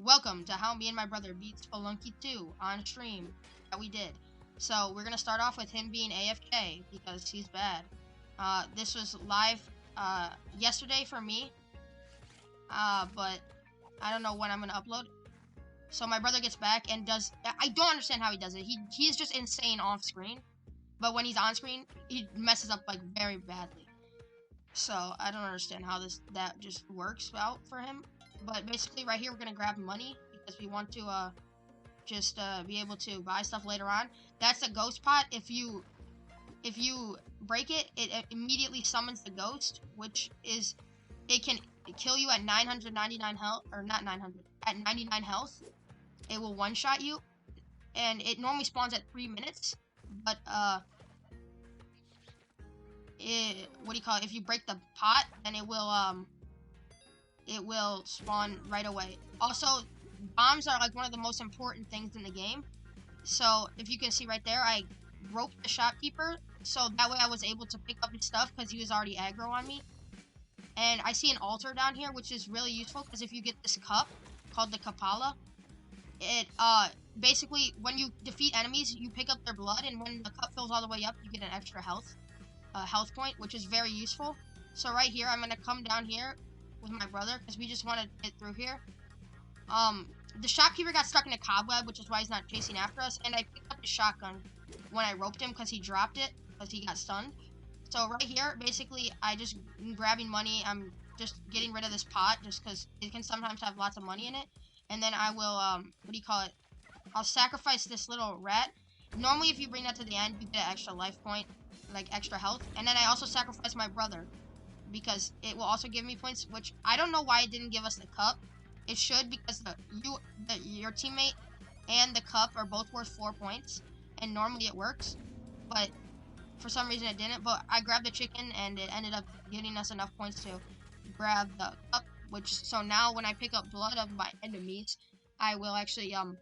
Welcome to how me and my brother beat Spelunky 2 on stream that we did. So we're gonna start off with him being AFK because he's bad. This was live yesterday for me, but I don't know when I'm gonna upload. So my brother gets back and does. I don't understand how he does it. He's just insane off screen, but when he's on screen, he messes up like very badly. So I don't understand how that just works out for him. But basically, right here, we're gonna grab money because we want to just be able to buy stuff later on. That's a ghost pot. If you break it, it immediately summons the ghost, which is it can kill you at 999 health, or not 900, at 99 health. It will one-shot you, and it normally spawns at 3 minutes. But what do you call it? If you break the pot, then it will spawn right away. Also, bombs are like one of the most important things in the game. So if you can see right there, I roped the shopkeeper, so that way I was able to pick up his stuff because he was already aggro on me. And I see an altar down here, which is really useful because if you get this cup called the Kapala, it basically when you defeat enemies, you pick up their blood, and when the cup fills all the way up, you get an extra health point, which is very useful. So right here, I'm gonna come down here with my brother because we just want to get through here. The shopkeeper got stuck in a cobweb, which is why he's not chasing after us, and I picked up the shotgun when I roped him because he dropped it because he got stunned. So right here, basically, I just grabbing money. I'm just getting rid of this pot just because it can sometimes have lots of money in it. And then I will, what do you call it? I'll sacrifice this little rat. Normally, if you bring that to the end, you get an extra life point, like extra health. And then I also sacrifice my brother because it will also give me points, which I don't know why it didn't give us the cup. It should, because your teammate and the cup are both worth 4 points, and normally it works, but for some reason it didn't. But I grabbed the chicken and it ended up getting us enough points to grab the cup, so now when I pick up blood of my enemies, I will actually what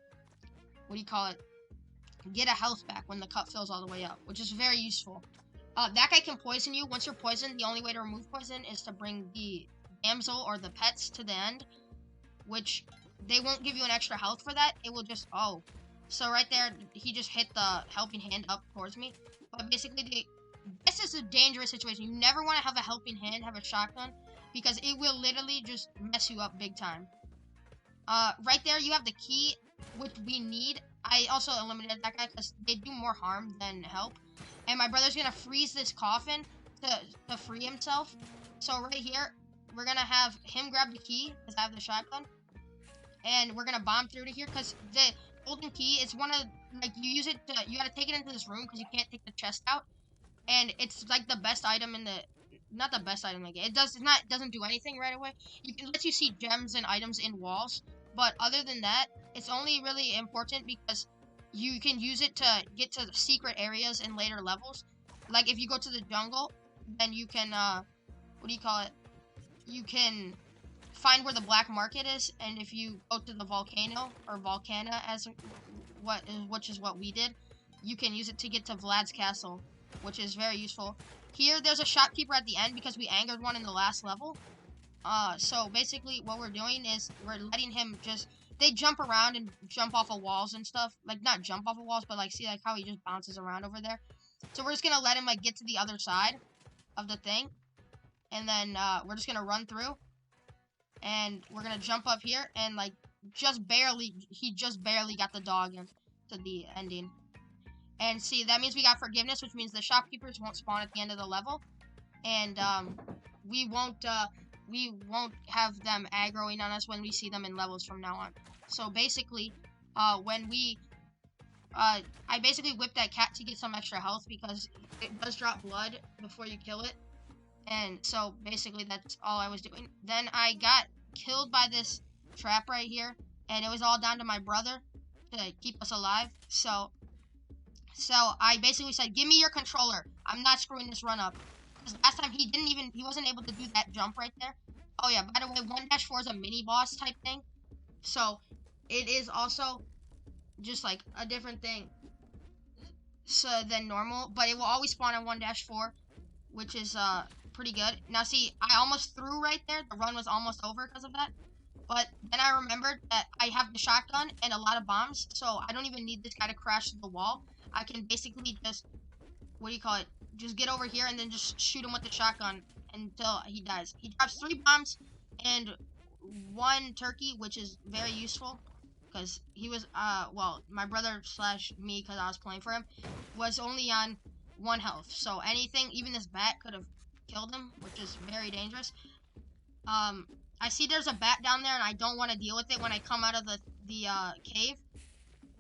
do you call it, get a health back when the cup fills all the way up, which is very useful. That guy can poison you. Once you're poisoned, the only way to remove poison is to bring the damsel or the pets to the end, which they won't give you an extra health for that. It will just, so right there, he just hit the helping hand up towards me. But basically, this is a dangerous situation. You never want to have a helping hand, have a shotgun, because it will literally just mess you up big time. Right there, you have the key, which we need. I also eliminated that guy because they do more harm than help. And my brother's gonna freeze this coffin to free himself. So right here, we're gonna have him grab the key because I have the shotgun, and we're gonna bomb through to here because the golden key is one of, like, you use it to, you gotta take it into this room because you can't take the chest out, and it's like the best item in the, not the best item in the game. It doesn't do anything right away. It lets you see gems and items in walls, but other than that, it's only really important because you can use it to get to the secret areas in later levels. Like if you go to the jungle, then you can what do you call it? You can find where the black market is, and if you go to the volcano, or volcana which is what we did, you can use it to get to Vlad's castle, which is very useful. Here, there's a shopkeeper at the end because we angered one in the last level. So basically what we're doing is we're letting him they jump around and jump off of walls and stuff. Like, not jump off of walls, but like, see like how he just bounces around over there. So we're just gonna let him like get to the other side of the thing, and then we're just gonna run through, and we're gonna jump up here, and like he just barely got the dog into the ending. And see, that means we got forgiveness, which means the shopkeepers won't spawn at the end of the level, and we won't have them aggroing on us when we see them in levels from now on. So basically, when I basically whipped that cat to get some extra health because it does drop blood before you kill it. And so basically that's all I was doing. Then I got killed by this trap right here, and it was all down to my brother to keep us alive. So I basically said, give me your controller. I'm not screwing this run up. Because last time he wasn't able to do that jump right there. Oh yeah, by the way, 1-4 is a mini boss type thing. So it is also just like a different thing than normal, but it will always spawn on 1-4, which is pretty good. Now see, I almost threw right there. The run was almost over because of that. But then I remembered that I have the shotgun and a lot of bombs, so I don't even need this guy to crash the wall. I can basically just, what do you call it? Just get over here and then just shoot him with the shotgun until he dies. He drops 3 bombs and 1 turkey, which is very useful because he was, well, my brother slash me, because I was playing for him, was only on 1 health. So anything, even this bat could have killed him, which is very dangerous. I see there's a bat down there and I don't want to deal with it when I come out of the cave.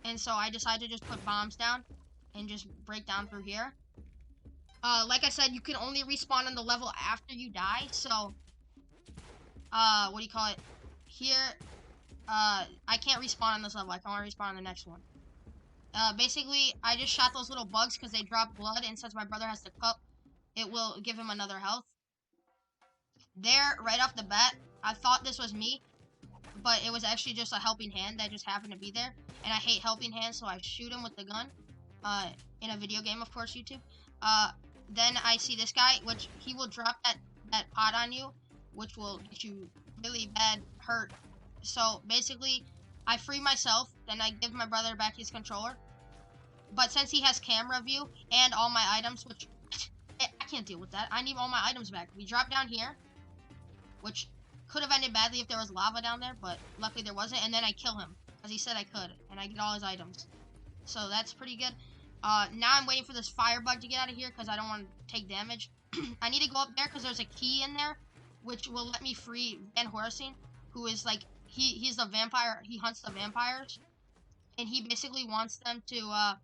And so I decided to just put bombs down and just break down through here. Like I said, you can only respawn on the level after you die. So, what do you call it? Here, I can't respawn on this level. I can only respawn on the next one. Basically, I just shot those little bugs because they drop blood. And since my brother has the cup, it will give him another health. There, right off the bat, I thought this was me, but it was actually just a helping hand that just happened to be there. And I hate helping hands, so I shoot him with the gun. In a video game, of course, YouTube. Then I see this guy, which he will drop that pot on you, which will get you really bad hurt. So basically, I free myself, then I give my brother back his controller. But since he has camera view and all my items, which I can't deal with that. I need all my items back. We drop down here, which could have ended badly if there was lava down there, but luckily there wasn't. And then I kill him, because he said I could, and I get all his items. So that's pretty good. Now I'm waiting for this fire bug to get out of here, because I don't want to take damage. I need to go up there, because there's a key in there, which will let me free Van Horsing, who is like, he's the vampire, he hunts the vampires. And he basically wants them to,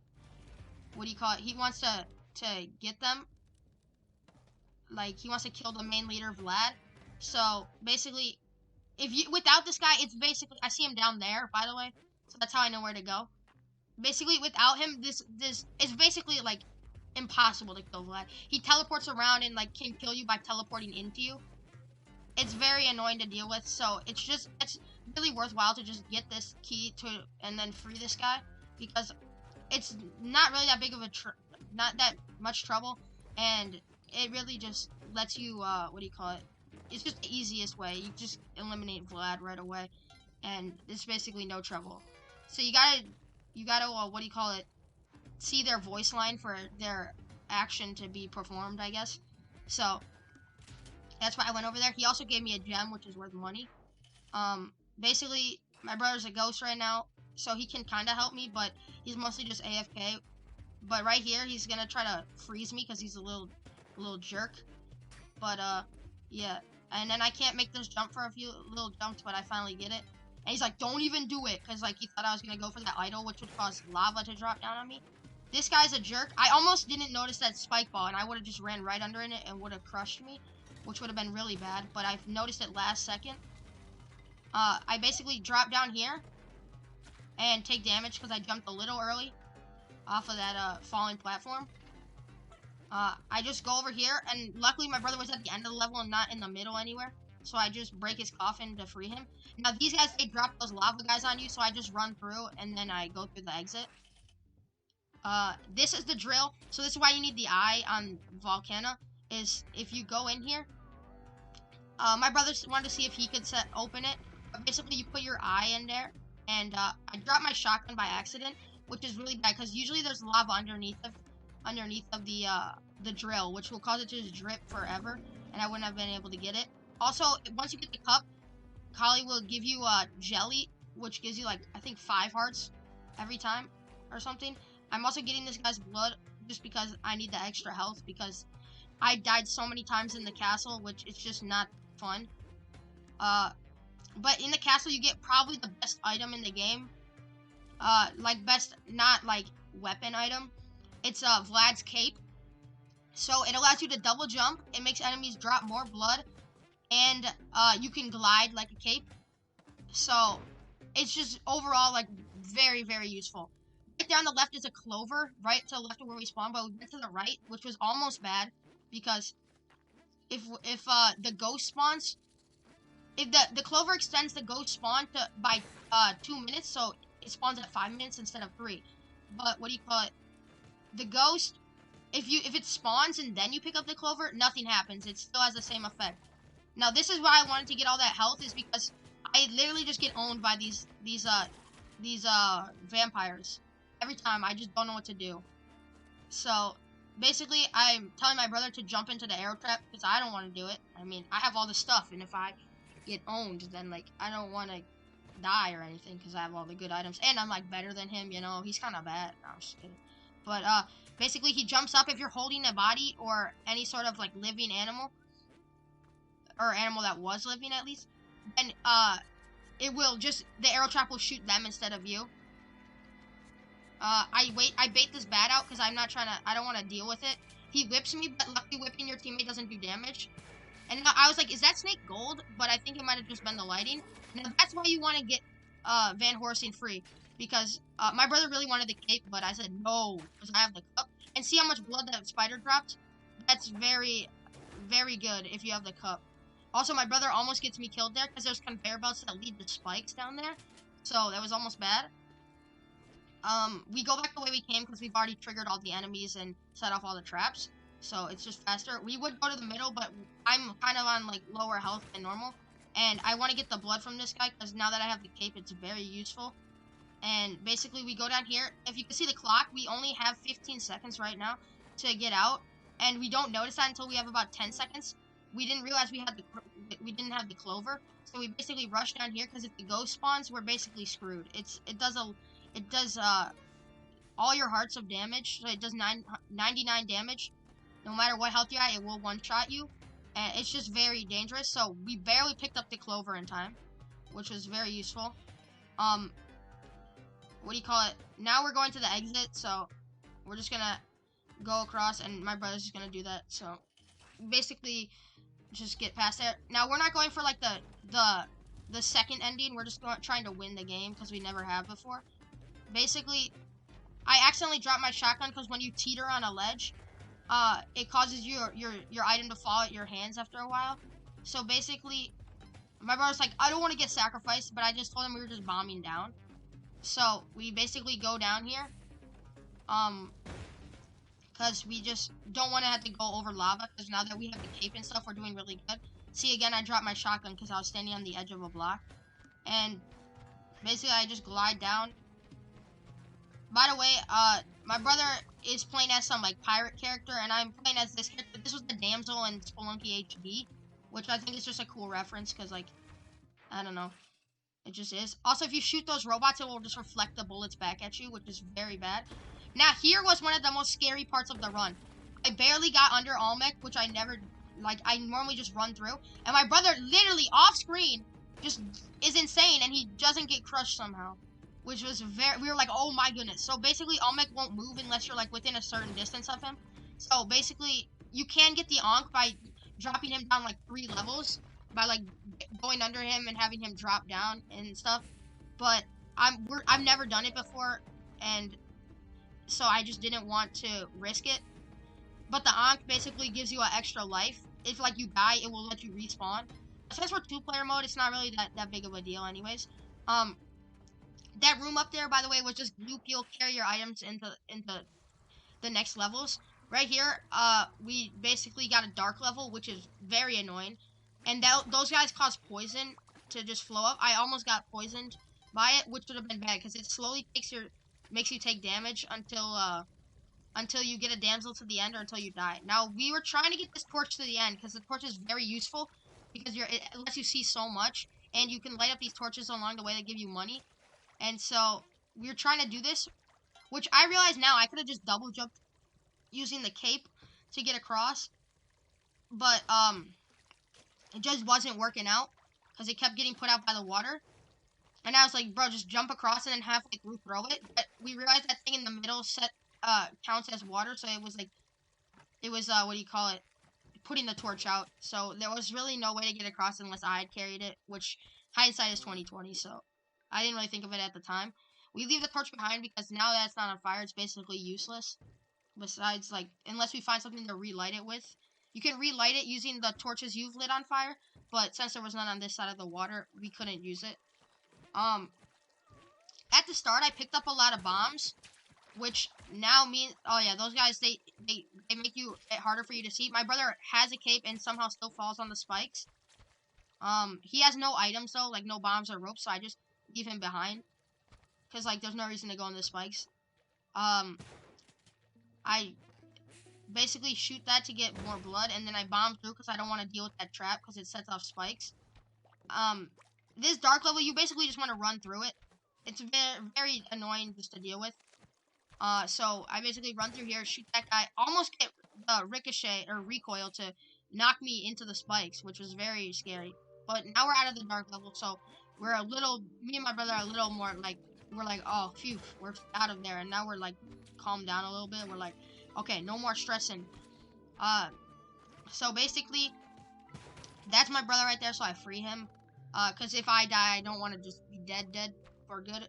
what do you call it? He wants to get them. Like, he wants to kill the main leader, Vlad. So, basically, without this guy, it's basically, I see him down there, by the way. So that's how I know where to go. Basically, without him, this is basically, like, impossible to kill Vlad. He teleports around and, like, can kill you by teleporting into you. It's very annoying to deal with, so it's really worthwhile to just get this key and then free this guy, because it's not really that big of not that much trouble, and it really just lets you, what do you call it? It's just the easiest way. You just eliminate Vlad right away, and it's basically no trouble. So you gotta, what do you call it? See their voice line for their action to be performed, I guess. So that's why I went over there. He also gave me a gem, which is worth money. Basically, my brother's a ghost right now, so he can kind of help me, but he's mostly just AFK. But right here, he's gonna try to freeze me because he's a little jerk. But yeah. And then I can't make this jump for a few little jumps, but I finally get it. And he's like, don't even do it, because like he thought I was gonna go for that idol, which would cause lava to drop down on me. This guy's a jerk. I almost didn't notice that spike ball, and I would have just ran right under it and would have crushed me, which would have been really bad. But I've noticed it last second. I basically drop down here and take damage because I jumped a little early off of that falling platform. I just go over here, and luckily my brother was at the end of the level and not in the middle anywhere. So I just break his coffin to free him. Now these guys, they drop those lava guys on you, so I just run through and then I go through the exit. This is the drill. So this is why you need the eye on Volcana, is if you go in here. My brother wanted to see if he could open it. But basically you put your eye in there, and I dropped my shotgun by accident, which is really bad because usually there's lava underneath of the drill, which will cause it to just drip forever, and I wouldn't have been able to get it. Also, once you get the cup, Kali will give you jelly, which gives you like, I think 5 hearts every time or something. I'm also getting this guy's blood just because I need the extra health, because I died so many times in the castle, which it's just not fun. But in the castle you get probably the best item in the game. Like best, not like weapon item. It's Vlad's cape. So it allows you to double jump. It makes enemies drop more blood. And you can glide like a cape. So it's just overall like very, very useful. Right there on the left is a clover. Right to the left of where we spawn, but we went to the right, which was almost bad. Because if the ghost spawns, if the clover extends the ghost spawn by 2 minutes, so it spawns at 5 minutes instead of 3. But what do you call it? The ghost, if it spawns and then you pick up the clover, nothing happens. It still has the same effect. Now this is why I wanted to get all that health, is because I literally just get owned by these vampires every time. I just don't know what to do. So basically, I'm telling my brother to jump into the arrow trap because I don't want to do it. I mean, I have all this stuff, and if I get owned, then like I don't want to die or anything because I have all the good items, and I'm like better than him. You know, he's kind of bad. No, I'm just kidding. But basically, he jumps up if you're holding a body or any sort of like living animal, or animal that was living at least. Then it will just the arrow trap will shoot them instead of you. I bait this bat out because I don't want to deal with it. He whips me, but luckily whipping your teammate doesn't do damage. And I was like, is that snake gold? But I think it might have just been the lighting. Now that's why you want to get Van Horsing free. Because my brother really wanted the cape, but I said no, because I have the cup. And see how much blood that spider dropped? That's very, very good if you have the cup. Also, my brother almost gets me killed there because there's conveyor belts that lead to spikes down there. So that was almost bad. We go back the way we came because we've already triggered all the enemies and set off all the traps. So it's just faster. We would go to the middle, but I'm kind of on like lower health than normal. And I want to get the blood from this guy because now that I have the cape, it's very useful. And basically we go down here. If you can see the clock, we only have 15 seconds right now to get out. And we don't notice that until we have about 10 seconds. We didn't realize we didn't have the clover. So we basically rush down here because if the ghost spawns, we're basically screwed. It does all your hearts of damage. So it does 99 damage. No matter what health you're at, it will one-shot you. And it's just very dangerous. So we barely picked up the clover in time, which was very useful. What do you call it? Now we're going to the exit, so we're just gonna go across, and my brother's just gonna do that. So basically, just get past there. Now we're not going for like the second ending. We're just trying to win the game because we never have before. Basically, I accidentally dropped my shotgun because when you teeter on a ledge, it causes your item to fall out your hands after a while. So basically, my brother's like, I don't want to get sacrificed, but I just told him we were just bombing down. So we basically go down here, because we just don't want to have to go over lava, because now that we have the cape and stuff, we're doing really good. See, again, I dropped my shotgun because I was standing on the edge of a block. And basically, I just glide down. By the way, my brother is playing as some, like, pirate character, and I'm playing as this character. This was the damsel in Spelunky HD, which I think is just a cool reference, because, like, I don't know. It just is. Also, if you shoot those robots, it will just reflect the bullets back at you, which is very bad. Now, here was one of the most scary parts of the run. I barely got under Almec, which I never, like, I normally just run through. And my brother, literally, off-screen, just is insane, and he doesn't get crushed somehow. Which was we were like, oh my goodness. So, basically, Almec won't move unless you're, like, within a certain distance of him. So, basically, you can get the Ankh by dropping him down, like, 3 levels. By, like, going under him and having him drop down and stuff. But I've never done it before, and so I just didn't want to risk it. But the Ankh basically gives you an extra life. If, like, you die, it will let you respawn. Since we're 2-player mode, it's not really that big of a deal anyways. That room up there, by the way, was just loop. You'll carry your items into the next levels. Right here, we basically got a dark level, which is very annoying. And those guys cause poison to just flow up. I almost got poisoned by it, which would have been bad because it slowly makes you take damage until you get a damsel to the end or until you die. Now we were trying to get this torch to the end because the torch is very useful because it lets you see so much, and you can light up these torches along the way that give you money. And so we were trying to do this, which I realize now I could have just double jumped using the cape to get across, but it just wasn't working out because it kept getting put out by the water. And I was like, bro, just jump across and then halfway through throw it. But we realized that thing in the middle counts as water, so it was what do you call it? Putting the torch out. So there was really no way to get across unless I had carried it, which hindsight is 20/20, so I didn't really think of it at the time. We leave the torch behind because now that it's not on fire, it's basically useless. Besides, like, unless we find something to relight it with. You can relight it using the torches you've lit on fire, but since there was none on this side of the water, we couldn't use it. At the start, I picked up a lot of bombs, which now means, oh yeah, those guys, they make it harder for you to see. My brother has a cape and somehow still falls on the spikes. He has no items though, like no bombs or ropes, so I just leave him behind. Cause like there's no reason to go on the spikes. I basically shoot that to get more blood, and then I bomb through because I don't want to deal with that trap because it sets off spikes. This dark level, you basically just want to run through it. It's very, very annoying just to deal with. So I basically run through here, shoot that guy, almost get the ricochet or recoil to knock me into the spikes, which was very scary. But now we're out of the dark level, so we're a little, me and my brother are a little more like, we're like, oh, phew, we're out of there, and now we're like, calmed down a little bit. We're like, okay, no more stressing. So basically, that's my brother right there, so I free him. Because if I die, I don't want to just be dead for good.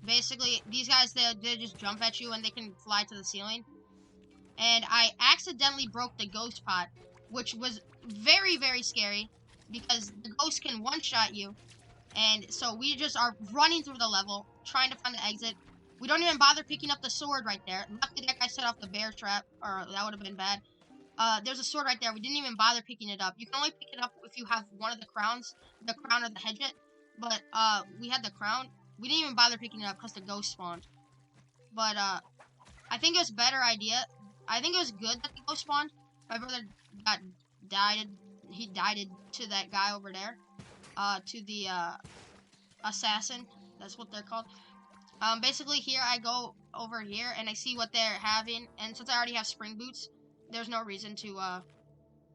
Basically, these guys, they just jump at you and they can fly to the ceiling. And I accidentally broke the ghost pot, which was very, very scary because the ghost can one-shot you. And so we just are running through the level, trying to find the exit. We don't even bother picking up the sword right there. Luckily, that guy set off the bear trap, or that would have been bad. There's a sword right there. We didn't even bother picking it up. You can only pick it up if you have one of the crowns, the crown or the headget. But, we had the crown. We didn't even bother picking it up because the ghost spawned. But, I think it was a better idea. I think it was good that the ghost spawned. My brother he died to that guy over there. To the, assassin. That's what they're called. Basically here I go over here and I see what they're having. And since I already have spring boots, there's no reason to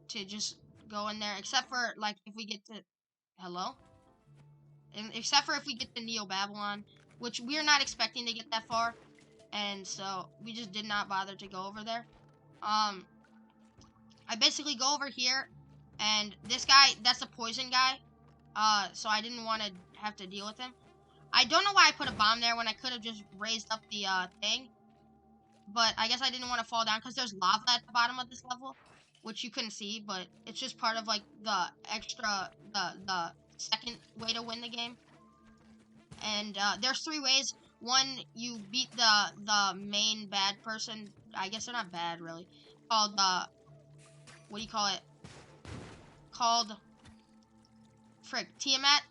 just go in there. Except for, like, if we get to... Hello? And except for if we get to Neo Babylon, which we're not expecting to get that far, and so we just did not bother to go over there. I basically go over here, and this guy, that's a poison guy, so I didn't want to have to deal with him. I don't know why I put a bomb there when I could have just raised up the thing, but I guess I didn't want to fall down because there's lava at the bottom of this level, which you couldn't see, but it's just part of like the extra, the second way to win the game. And there's 3 ways. One, you beat the main bad person. I guess they're not bad really. Called what do you call it? Called frick, Tiamat.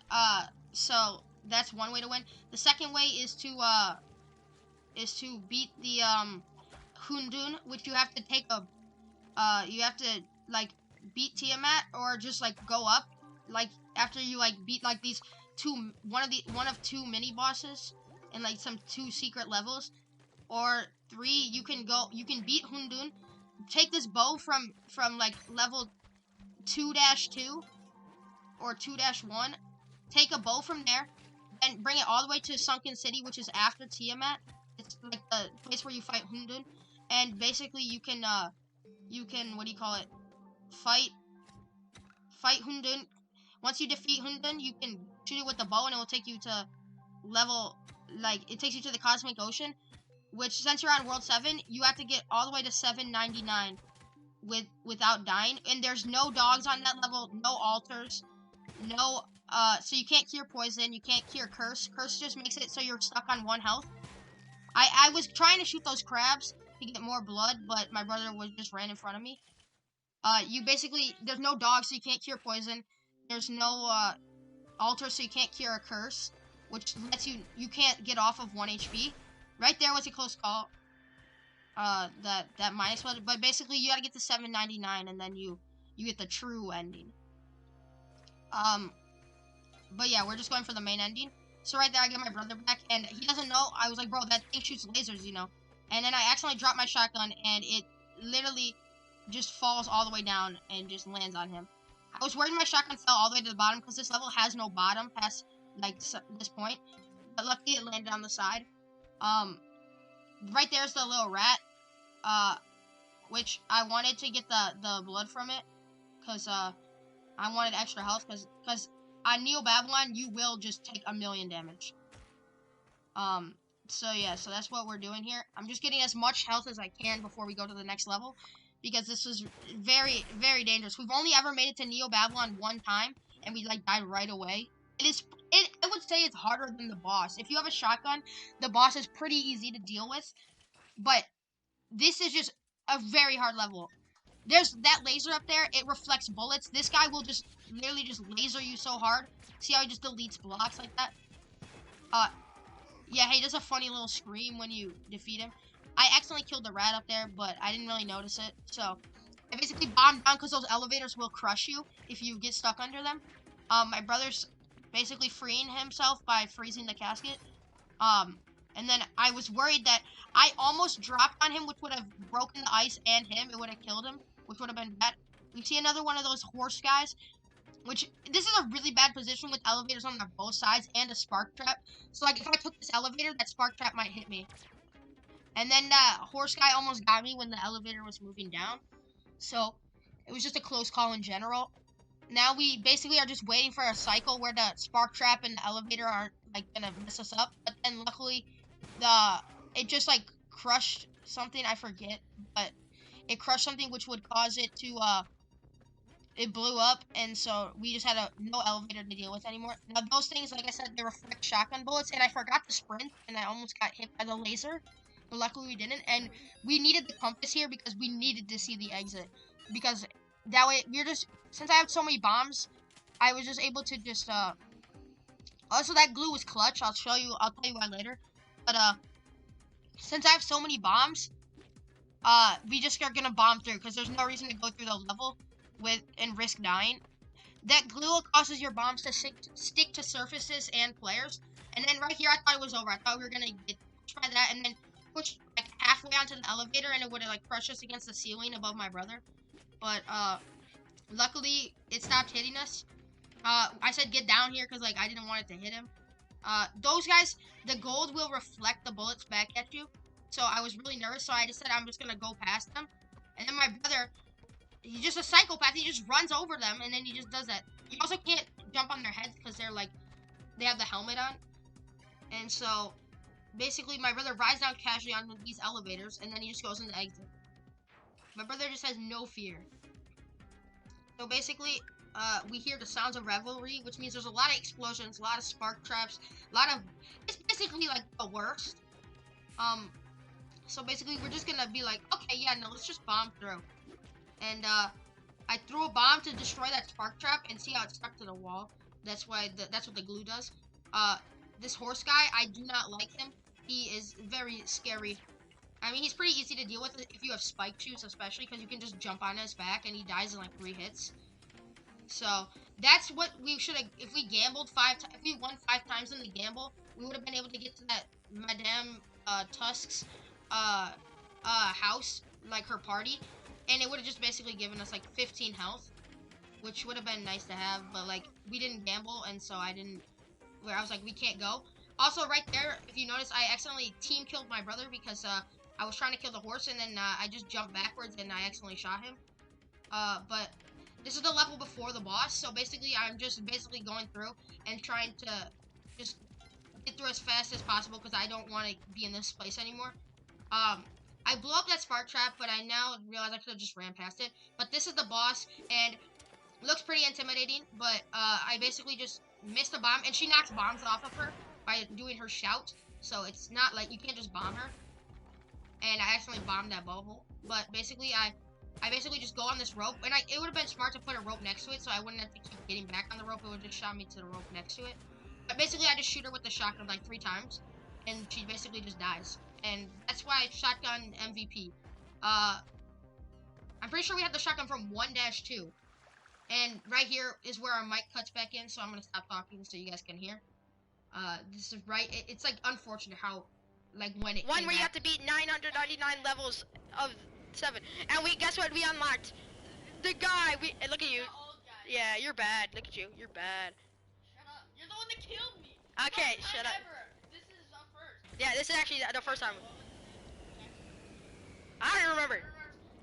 So that's one way to win. The second way is to beat the Hundun, which you have to take a you have to like beat Tiamat or just like go up, like after you like beat like these one of 2 mini bosses and like some 2 secret levels, or 3 you can beat Hundun, take this bow from like level 2-2 or 2-1, take a bow from there and bring it all the way to Sunken City, which is after Tiamat. It's like the place where you fight Hundun, and basically you can what do you call it, fight Hundun. Once you defeat Hundun, you can shoot it with the bow and it will take you to level, like, it takes you to the Cosmic Ocean, which since you're on World 7, you have to get all the way to 799 without dying. And there's no dogs on that level, no altars, no, so you can't cure poison, you can't cure curse. Curse just makes it so you're stuck on 1 health. I was trying to shoot those crabs to get more blood, but my brother just ran in front of me. You basically, there's no dogs, so you can't cure poison. There's no, altar, so you can't cure a curse, which lets you can't get off of 1 HP. Right there was a close call. That minus one, but basically you gotta get to 799, and then you get the true ending. But yeah, we're just going for the main ending. So right there, I get my brother back, and he doesn't know. I was like, bro, that thing shoots lasers, you know. And then I accidentally dropped my shotgun, and it literally just falls all the way down and just lands on him. I was worried my shotgun fell all the way to the bottom because this level has no bottom past like this point. But luckily it landed on the side. Right there's the little rat. Which I wanted to get the blood from it, because I wanted extra health, because on Neo Babylon you will just take 1,000,000 damage. So yeah, so that's what we're doing here. I'm just getting as much health as I can before we go to the next level, because this is very, very dangerous. We've only ever made it to Neo Babylon 1 time, and we like died right away. I would say it's harder than the boss. If you have a shotgun, the boss is pretty easy to deal with, but this is just a very hard level. There's that laser up there. It reflects bullets. This guy will just literally just laser you so hard. See how he just deletes blocks like that? Yeah, he does a funny little scream when you defeat him. I accidentally killed the rat up there, but I didn't really notice it. So I basically bombed down because those elevators will crush you if you get stuck under them. My brother's basically freeing himself by freezing the casket. And then I was worried that I almost dropped on him, which would have broken the ice and him. It would have killed him, which would have been bad. We see another one of those horse guys, which this is a really bad position with elevators on both sides and a spark trap. So like if I took this elevator, that spark trap might hit me. And then that horse guy almost got me when the elevator was moving down. So it was just a close call in general. Now we basically are just waiting for a cycle where the spark trap and the elevator aren't like gonna mess us up. But then luckily it just like crushed something, I forget, but it crushed something which would cause it to it blew up, and so we just had no elevator to deal with anymore. Now those things, like I said, they reflect shotgun bullets, and I forgot to sprint, and I almost got hit by the laser, but luckily we didn't. And we needed the compass here because we needed to see the exit, because that way since I have so many bombs, I was just able to just also that glue was clutch. I'll tell you why later. But since I have so many bombs, we just are gonna bomb through because there's no reason to go through the level and risk dying. That glue causes your bombs to stick to surfaces and players. And then right here, I thought it was over. I thought we were gonna get pushed by that, and then pushed like halfway onto the elevator, and it would have like crushed us against the ceiling above my brother. But luckily, it stopped hitting us. I said get down here because like I didn't want it to hit him. Those guys, the gold will reflect the bullets back at you. So I was really nervous, so I just said I'm just gonna go past them. And then my brother, he's just a psychopath. He just runs over them, and then he just does that. You also can't jump on their heads because they have the helmet on. And so basically my brother rides down casually on these elevators, and then he just goes in the exit. My brother just has no fear. So basically, we hear the sounds of revelry, which means there's a lot of explosions, a lot of spark traps, it's basically like the worst. So basically we're just gonna be like, okay, yeah, no, let's just bomb through. And I threw a bomb to destroy that spark trap, and see how it stuck to the wall. That's what the glue does. This horse guy, I do not like him. He is very scary. I mean, he's pretty easy to deal with if you have spike shoes, especially because you can just jump on his back and he dies in like 3 hits. So that's what we should have. If we gambled if we won 5 times in the gamble, we would have been able to get to that Madame Tusk's house, like her party, and it would have just basically given us like 15 health, which would have been nice to have. But like we didn't gamble, and so I was like, we can't go. Also, right there, if you notice, I accidentally team killed my brother because I was trying to kill the horse, and then I just jumped backwards and I accidentally shot him. But this is the level before the boss, so basically I'm just going through and trying to just get through as fast as possible because I don't want to be in this place anymore. I blew up that spark trap, but I now realize I could have just ran past it. But this is the boss, and it looks pretty intimidating, but I basically just missed a bomb, and she knocks bombs off of her by doing her shout, so it's not like you can't just bomb her. And I accidentally bombed that bubble, but basically I basically just go on this rope, and it would have been smart to put a rope next to it, so I wouldn't have to keep getting back on the rope. It would have just shot me to the rope next to it. But basically I just shoot her with the shotgun like 3 times, and she basically just dies. And that's why shotgun MVP. I'm pretty sure we had the shotgun from 1-2. And right here is where our mic cuts back in, so I'm gonna stop talking so you guys can hear. This is right. It's like unfortunate how, like when it. One where you have to beat 999 levels of 7, and guess what? We unlocked the guy. Look at you. Yeah, you're bad. Look at you. You're bad. Shut up. You're the one that killed me. Okay, shut up. This is first. Yeah, this is actually the first time. I don't remember.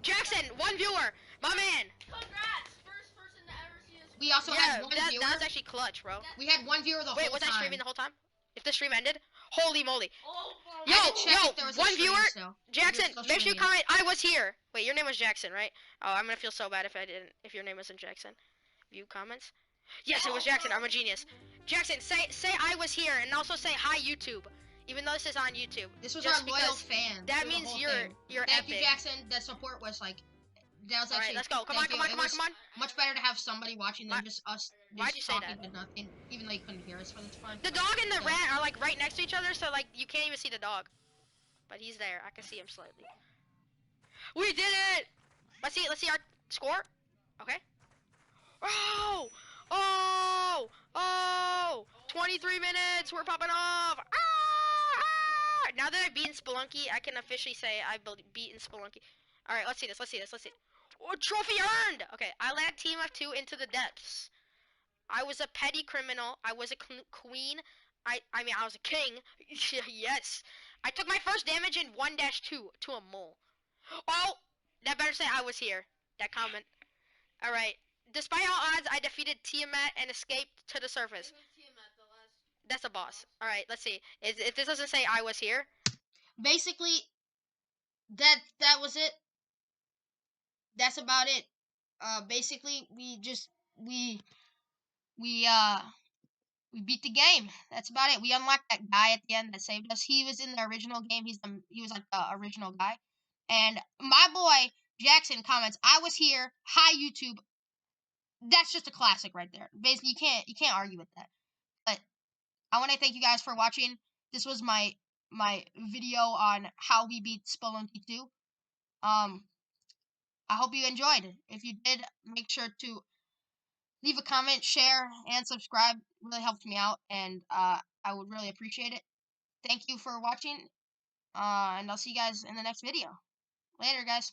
Jackson, 1 viewer, my man. Congrats, first person to ever see us. We also had 1 viewer. That was actually clutch, bro. We had 1 viewer the whole time. Wait, was I streaming the whole time? If the stream ended? Holy moly. Oh, Yo, there was 1 viewer. Still. Jackson, make sure you comment, I was here. Wait, your name was Jackson, right? Oh, I'm gonna feel so bad if your name wasn't Jackson. View comments. Yes, it was Jackson. I'm a genius. Jackson, say I was here, and also say hi YouTube. Even though this is on YouTube. This was our loyal fan. That means you're Thank epic. you, Jackson. The support was like That was All right, actually. let's go. Come on, Thank come you. on, It come on, was come on. much better to have somebody watching than Why- just us why'd just you say talking that? to nothing, even though you couldn't hear us for this part. The dog and the Yeah. rat are like right next to each other, so like you can't even see the dog. But he's there. I can see him slightly. We did it! Let's see our score. Okay. Oh! Oh! Oh! 23 minutes! We're popping off! Ah! Ah! Now that I've beaten Spelunky, I can officially say I've beaten Spelunky. Alright, let's see this. Oh, trophy earned! Okay, I led team of 2 into the depths. I was a petty criminal. I was a queen. I mean, I was a king. Yes. I took my first damage in 1-2 to a mole. Oh! That better say I was here. That comment. Alright. Despite all odds, I defeated Tiamat and escaped to the surface. That's a boss. Alright, let's see. If this doesn't say I was here. Basically, that was it. That's about it. Basically, we we beat the game. That's about it. We unlocked that guy at the end that saved us. He was in the original game. He was like the original guy. And my boy Jackson comments, "I was here. Hi YouTube." That's just a classic right there. Basically, you can't argue with that. But I want to thank you guys for watching. This was my video on how we beat Spelunky 2. I hope you enjoyed. If you did, make sure to leave a comment, share, and subscribe. It really helps me out, and I would really appreciate it. Thank you for watching, and I'll see you guys in the next video. Later, guys.